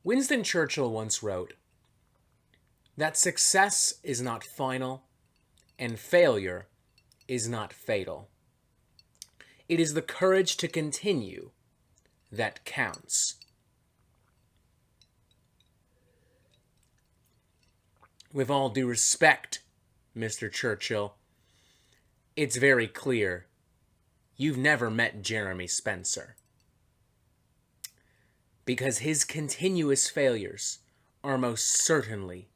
Winston Churchill once wrote that success is not final and failure is not fatal. It is the courage to continue that counts. With all due respect, Mr. Churchill, it's very clear you've never met Jeremy Spencer. Because his continuous failures are most certainly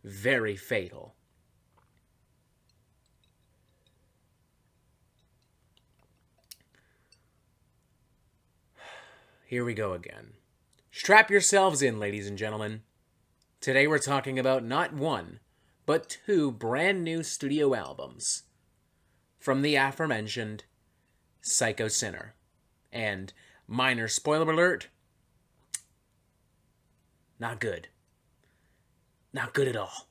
very fatal. Here we go again. Strap yourselves in, ladies and gentlemen. Today we're talking about not one, but two brand new studio albums from the aforementioned Synner. And minor spoiler alert, not good. Not good at all.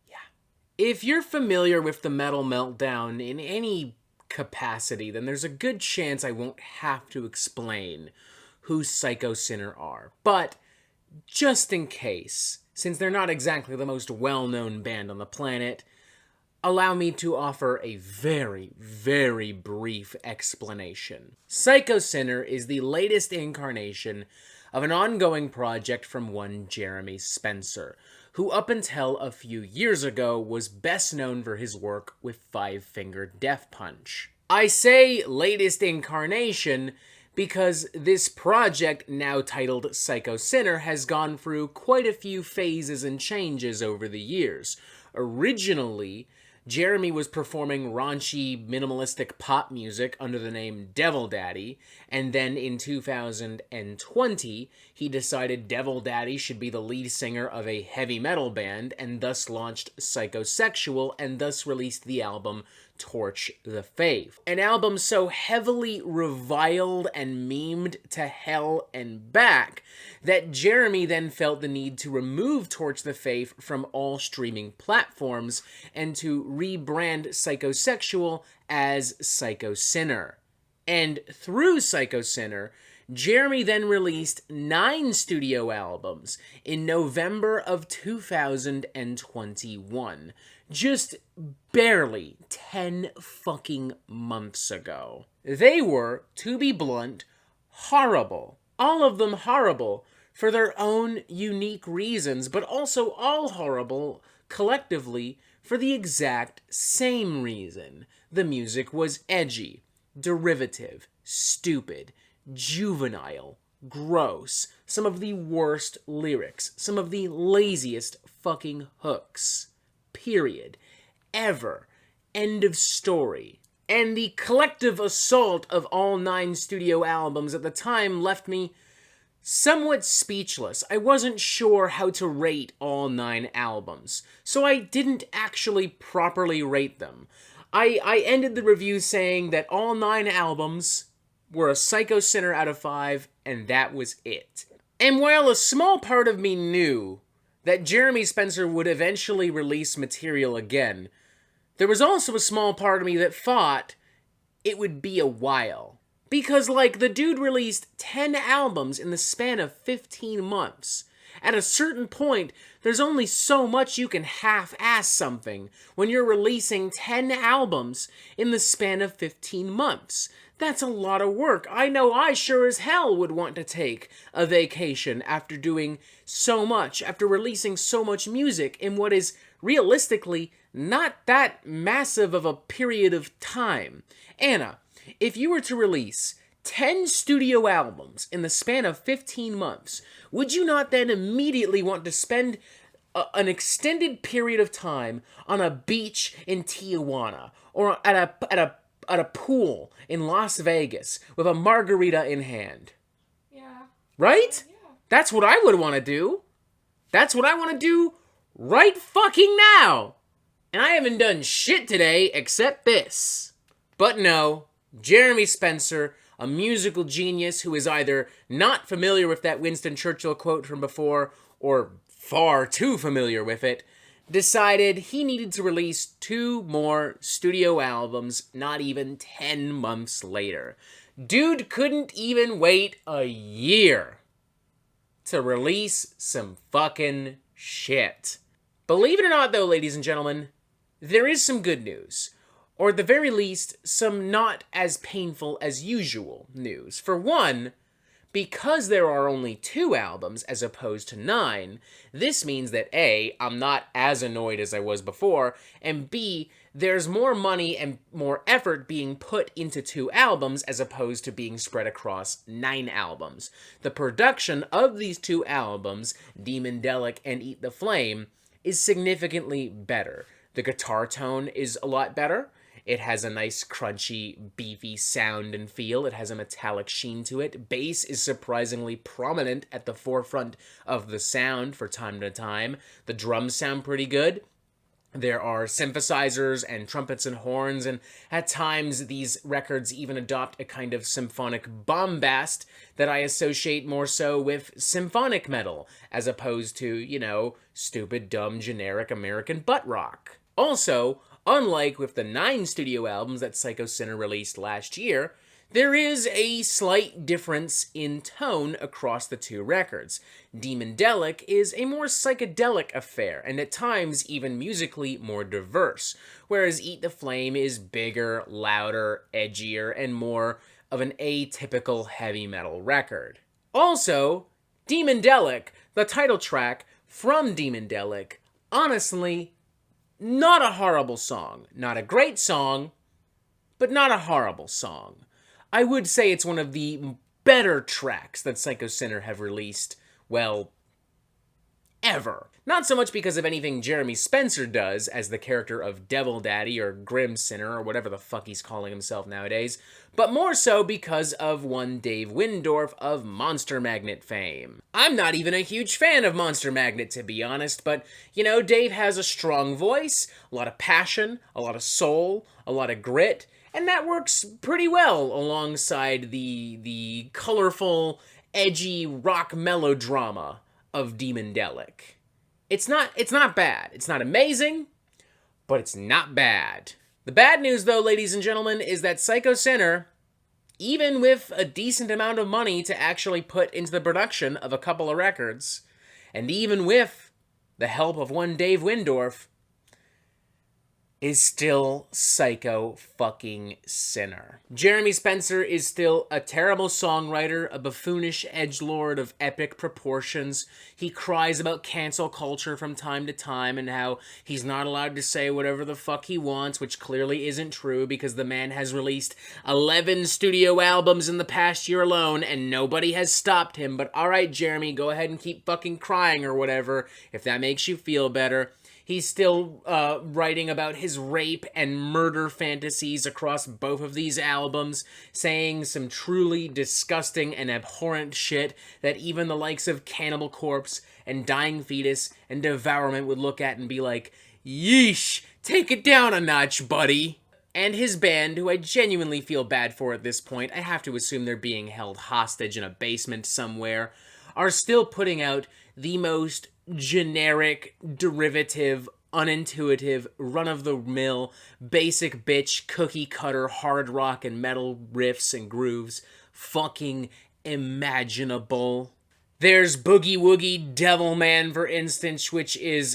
Yeah. If you're familiar with the Metal Meltdown in any capacity, then there's a good chance I won't have to explain who Synner are. But just in case, since they're not exactly the most well-known band on the planet, allow me to offer a very, very brief explanation. Synner is the latest incarnation of an ongoing project from one Jeremy Spencer, who up until a few years ago was best known for his work with Five Finger Death Punch. I say latest incarnation because this project, now titled Synner, has gone through quite a few phases and changes over the years. Originally, Jeremy was performing raunchy, minimalistic pop music under the name Devil Daddy, and then in 2020, he decided Devil Daddy should be the lead singer of a heavy metal band, and thus launched Psychosexual, and thus released the album Torch the Faith. An album so heavily reviled and memed to hell and back that Jeremy then felt the need to remove Torch the Faith from all streaming platforms and to rebrand Psychosexual as Synner. And through Synner, Jeremy then released 9 studio albums in November of 2021. Just barely 10 fucking months ago. They were, to be blunt, horrible. All of them horrible for their own unique reasons, but also all horrible collectively for the exact same reason. The music was edgy, derivative, stupid, juvenile, gross, some of the worst lyrics, some of the laziest fucking hooks. Period. Ever. End of story. And the collective assault of all 9 studio albums at the time left me somewhat speechless. I wasn't sure how to rate all 9 albums, so I didn't actually properly rate them. I ended the review saying that all 9 albums were a Synner out of 5, and that was it. And while a small part of me knew that Jeremy Spencer would eventually release material again, there was also a small part of me that thought it would be a while. Because, the dude released 10 albums in the span of 15 months. At a certain point, there's only so much you can half-ass something when you're releasing 10 albums in the span of 15 months. That's a lot of work. I know I sure as hell would want to take a vacation after doing so much, after releasing so much music in what is realistically not that massive of a period of time. Anna, if you were to release 10 studio albums in the span of 15 months, would you not then immediately want to spend an extended period of time on a beach in Tijuana or at a pool in Las Vegas with a margarita in hand? Yeah. Right? Yeah. That's what I would want to do. That's what I want to do right fucking now. And I haven't done shit today except this. But no, Jeremy Spencer, a musical genius who is either not familiar with that Winston Churchill quote from before or far too familiar with it, decided he needed to release 2 more studio albums not even 10 months later. Dude couldn't even wait a year to release some fucking shit. Believe it or not, though, ladies and gentlemen, there is some good news. Or at the very least, some not as painful as usual news. For one, because there are only 2 albums as opposed to 9, this means that A, I'm not as annoyed as I was before, and B, there's more money and more effort being put into 2 albums as opposed to being spread across 9 albums. The production of these 2 albums, Demondelic and Eat the Flame, is significantly better. The guitar tone is a lot better. It has a nice, crunchy, beefy sound and feel. It has a metallic sheen to it. Bass is surprisingly prominent at the forefront of the sound for time to time. The drums sound pretty good. There are synthesizers and trumpets and horns, and at times these records even adopt a kind of symphonic bombast that I associate more so with symphonic metal, as opposed to, stupid, dumb, generic American butt rock. Also, unlike with the 9 studio albums that Synner released last year, there is a slight difference in tone across the 2 records. Demondelic is a more psychedelic affair, and at times even musically more diverse, whereas Eat the Flame is bigger, louder, edgier, and more of an atypical heavy metal record. Also, Demondelic, the title track from Demondelic, honestly, not a horrible song. Not a great song, but not a horrible song. I would say it's one of the better tracks that Synner have released, well, ever. Not so much because of anything Jeremy Spencer does as the character of Devil Daddy or Grim Synner or whatever the fuck he's calling himself nowadays, but more so because of one Dave Windorf of Monster Magnet fame. I'm not even a huge fan of Monster Magnet, to be honest, but, Dave has a strong voice, a lot of passion, a lot of soul, a lot of grit, and that works pretty well alongside the colorful, edgy rock melodrama of Demondelic. It's not bad. It's not amazing, but it's not bad. The bad news, though, ladies and gentlemen, is that Synner, even with a decent amount of money to actually put into the production of a couple of records, and even with the help of one Dave Windorf, is still fucking Synner. Jeremy Spencer is still a terrible songwriter, a buffoonish edgelord of epic proportions. He cries about cancel culture from time to time and how he's not allowed to say whatever the fuck he wants, which clearly isn't true because the man has released 11 studio albums in the past year alone and nobody has stopped him. But alright, Jeremy, go ahead and keep fucking crying or whatever, if that makes you feel better. He's still writing about his rape and murder fantasies across both of these albums, saying some truly disgusting and abhorrent shit that even the likes of Cannibal Corpse and Dying Fetus and Devourment would look at and be like, yeesh, take it down a notch, buddy. And his band, who I genuinely feel bad for at this point, I have to assume they're being held hostage in a basement somewhere, are still putting out the most generic, derivative, unintuitive, run-of-the-mill, basic bitch, cookie-cutter, hard rock and metal riffs and grooves fucking imaginable. There's Boogie Woogie Devilman, for instance, which is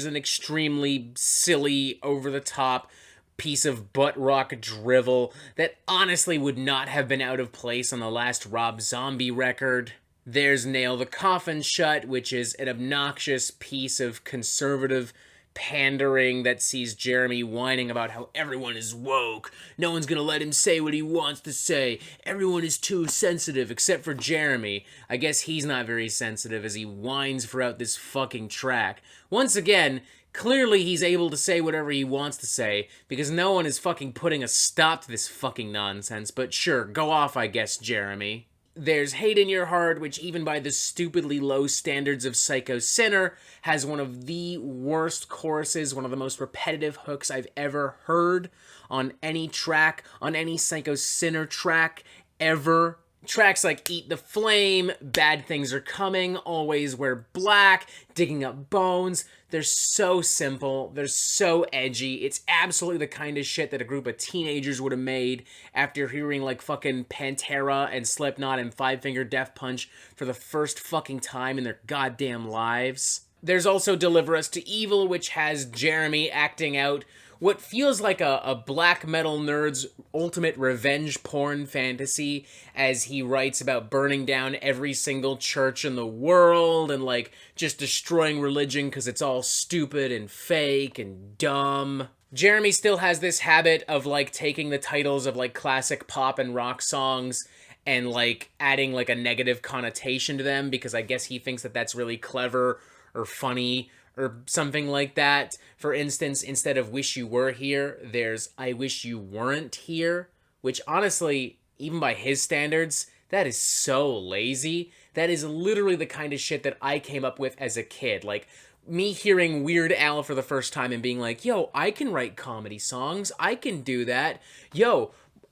an extremely silly, over-the-top piece of butt rock drivel that honestly would not have been out of place on the last Rob Zombie record. There's Nail the Coffin Shut, which is an obnoxious piece of conservative pandering that sees Jeremy whining about how everyone is woke. No one's gonna let him say what he wants to say. Everyone is too sensitive, except for Jeremy. I guess he's not very sensitive as he whines throughout this fucking track. Once again, clearly he's able to say whatever he wants to say, because no one is fucking putting a stop to this fucking nonsense, but sure, go off, I guess, Jeremy. There's Hate in Your Heart, which even by the stupidly low standards of Synner, has one of the worst choruses, one of the most repetitive hooks I've ever heard on any track, on any Synner track, ever. Tracks like Eat the Flame, Bad Things Are Coming, Always Wear Black, Digging Up Bones, they're so simple, they're so edgy. It's absolutely the kind of shit that a group of teenagers would have made after hearing like fucking Pantera and Slipknot and Five Finger Death Punch for the first fucking time in their goddamn lives. There's also Deliver Us to Evil, which has Jeremy acting out what feels like a black metal nerd's ultimate revenge porn fantasy as he writes about burning down every single church in the world and, like, just destroying religion because it's all stupid and fake and dumb. Jeremy still has this habit of, like, taking the titles of, like, classic pop and rock songs and, like, adding, like, a negative connotation to them because I guess he thinks that that's really clever or funny or something like that. For instance, instead of Wish You Were Here, there's I Wish You Weren't Here, which honestly, even by his standards, that is so lazy. That is literally the kind of shit that I came up with as a kid. Like, me hearing Weird Al for the first time and being like, yo, I can write comedy songs. I can do that. Yo,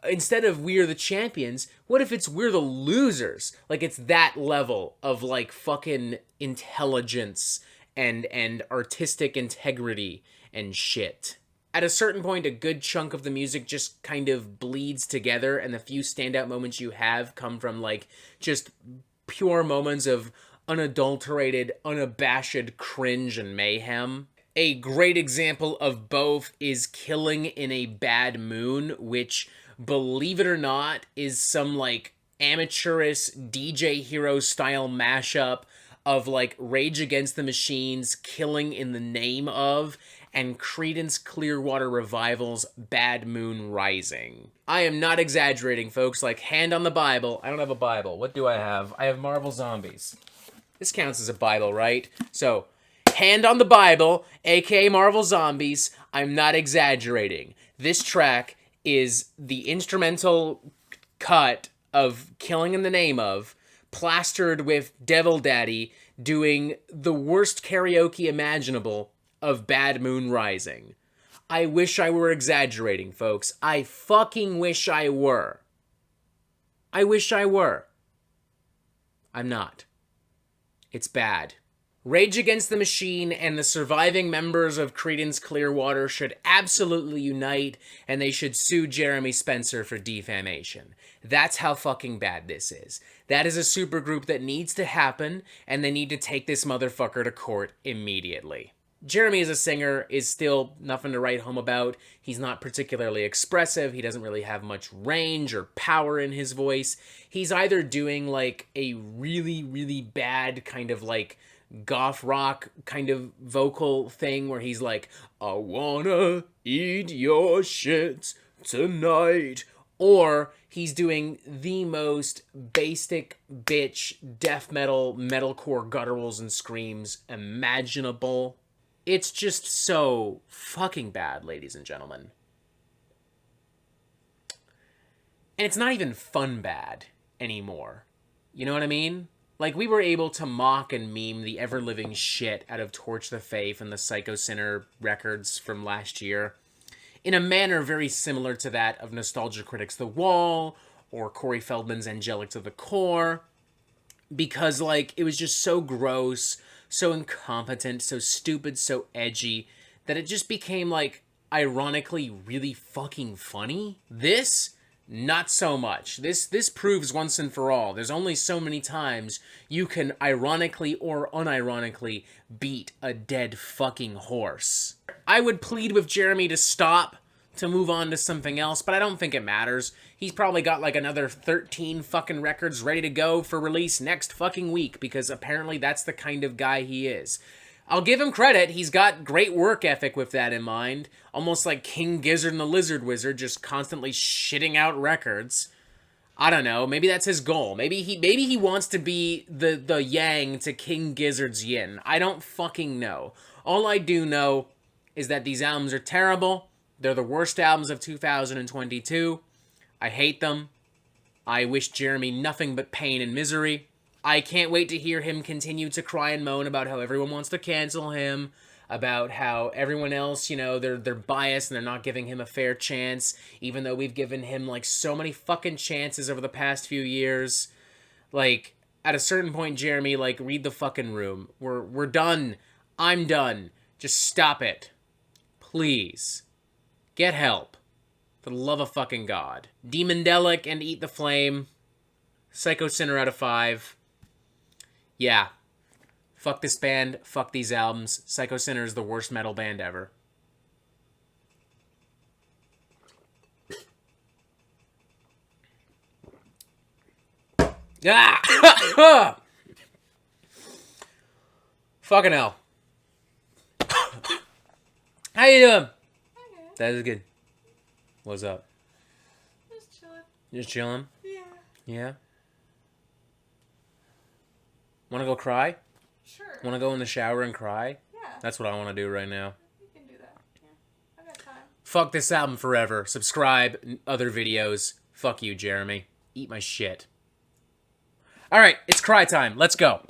instead of We're the Champions, what if it's We're the Losers? Like, it's that level of, like, fucking intelligence and artistic integrity and shit. At a certain point, a good chunk of the music just kind of bleeds together, and the few standout moments you have come from, like, just pure moments of unadulterated, unabashed cringe and mayhem. A great example of both is Killing in a Bad Moon, which, believe it or not, is some, like, amateurish DJ Hero style mashup of, like, Rage Against the Machine's Killing in the Name of and Creedence Clearwater Revival's Bad Moon Rising. I am not exaggerating, folks. Like, hand on the Bible. I don't have a Bible. What do I have? I have Marvel Zombies. This counts as a Bible, right? So, hand on the Bible, aka Marvel Zombies. I'm not exaggerating. This track is the instrumental cut of Killing in the Name of, plastered with Devil Daddy doing the worst karaoke imaginable of Bad Moon Rising. I wish I were exaggerating, folks. I fucking wish I were. I wish I were. I'm not. It's bad. Rage Against the Machine and the surviving members of Creedence Clearwater should absolutely unite, and they should sue Jeremy Spencer for defamation. That's how fucking bad this is. That is a supergroup that needs to happen, and they need to take this motherfucker to court immediately. Jeremy as a singer is still nothing to write home about. He's not particularly expressive. He doesn't really have much range or power in his voice. He's either doing, like, a really, really bad kind of, like, goth rock kind of vocal thing where he's like, I wanna eat your shit tonight. Or he's doing the most basic bitch death metal, metalcore gutturals and screams imaginable. It's just so fucking bad, ladies and gentlemen. And it's not even fun bad anymore. You know what I mean? Like, we were able to mock and meme the ever-living shit out of Torch the Faith and the Synner records from last year in a manner very similar to that of Nostalgia Critics' The Wall or Corey Feldman's Angelic to the Core, because, like, it was just so gross, so incompetent, so stupid, so edgy, that it just became, like, ironically really fucking funny. This, not so much. This proves once and for all, there's only so many times you can ironically or unironically beat a dead fucking horse. I would plead with Jeremy to stop, to move on to something else, but I don't think it matters. He's probably got like another 13 fucking records ready to go for release next fucking week, because apparently that's the kind of guy he is. I'll give him credit, he's got great work ethic with that in mind. Almost like King Gizzard and the Lizard Wizard, just constantly shitting out records. I don't know, maybe that's his goal. Maybe he wants to be the yang to King Gizzard's yin. I don't fucking know. All I do know is that these albums are terrible. They're the worst albums of 2022. I hate them. I wish Jeremy nothing but pain and misery. I can't wait to hear him continue to cry and moan about how everyone wants to cancel him. about how everyone else, you know, they're biased and they're not giving him a fair chance, even though we've given him like so many fucking chances over the past few years. Like, at a certain point, Jeremy, like, read the fucking room. We're done. I'm done. Just stop it. Please. Get help. For the love of fucking God. Demondelic and Eat the Flame. Psycho Synner out of 5. Yeah. Fuck this band. Fuck these albums. Psycho Synner is the worst metal band ever. Ah! Fucking hell. How you doing? Okay. That is good. What's up? Just chilling. Just chilling? Yeah. Yeah? Wanna go cry? Sure. Wanna go in the shower and cry? Yeah. That's what I wanna do right now. You can do that. Yeah. I got time. Fuck this album forever. Subscribe. Other videos. Fuck you, Jeremy. Eat my shit. Alright, it's cry time. Let's go.